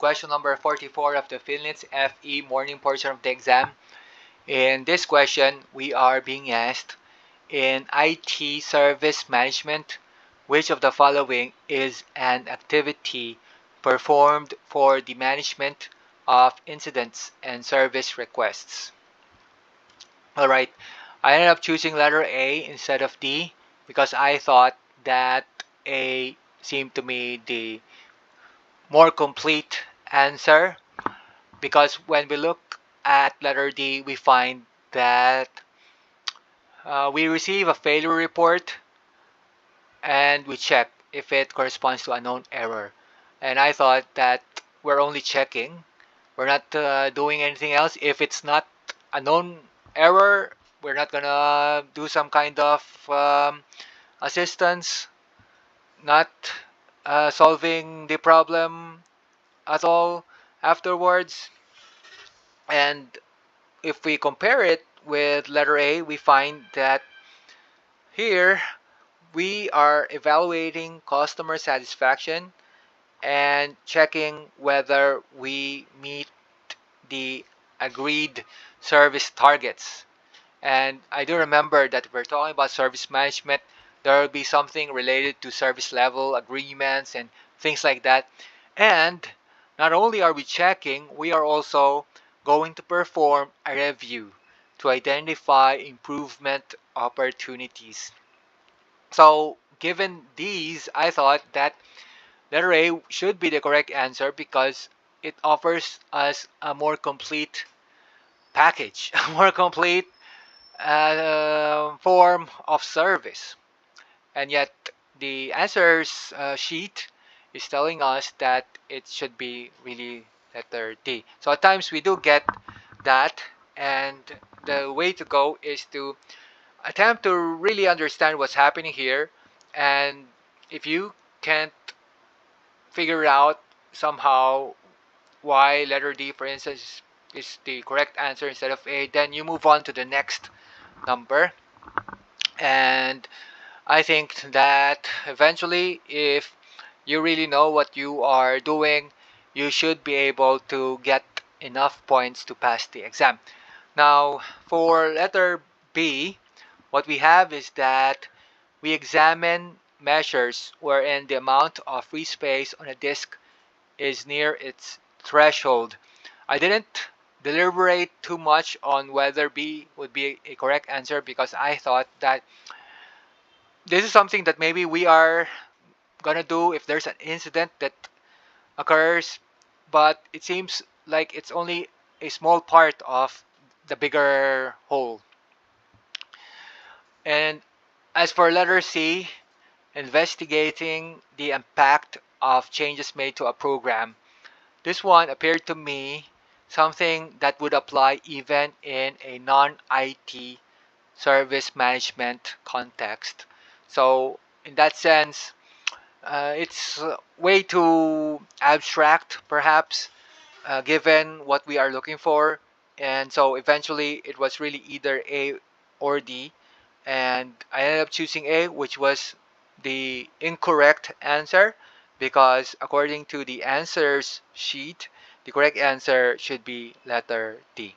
question number 44 of the PhilNITS FE morning portion of the exam. In this question, we are being asked, in IT service management, which of the following is an activity performed for the management of incidents and service requests? Alright, I ended up choosing letter A instead of D because I thought that A seemed to me the more complete answer, because when we look at letter D, we find that we receive a failure report and we check if it corresponds to a known error. And I thought that we're only checking, we're not doing anything else. If it's not a known error, we're not gonna do some kind of assistance, not solving the problem at all afterwards. And if we compare it with letter A, we find that here we are evaluating customer satisfaction and checking whether we meet the agreed service targets. And I do remember that if we're talking about service management, there will be something related to service level agreements and things like that. And not only are we checking, we are also going to perform a review to identify improvement opportunities. So given these, I thought that letter A should be the correct answer because it offers us a more complete package, a more complete form of service. And yet the answers sheet is telling us that it should be really letter D. So at times we do get that, and the way to go is to attempt to really understand what's happening here. And if you can't figure out somehow why letter D, for instance, is the correct answer instead of A, then you move on to the next number. And I think that eventually, if you really know what you are doing, you should be able to get enough points to pass the exam. Now, for letter B, what we have is that we examine measures wherein the amount of free space on a disk is near its threshold. I didn't deliberate too much on whether B would be a correct answer because I thought that this is something that maybe we are gonna do if there's an incident that occurs, but it seems like it's only a small part of the bigger whole. And as for letter C, investigating the impact of changes made to a program, this one appeared to me something that would apply even in a non-IT service management context. So in that sense, it's way too abstract perhaps, given what we are looking for. And so eventually it was really either A or D, and I ended up choosing A, which was the incorrect answer, because according to the answers sheet, the correct answer should be letter D.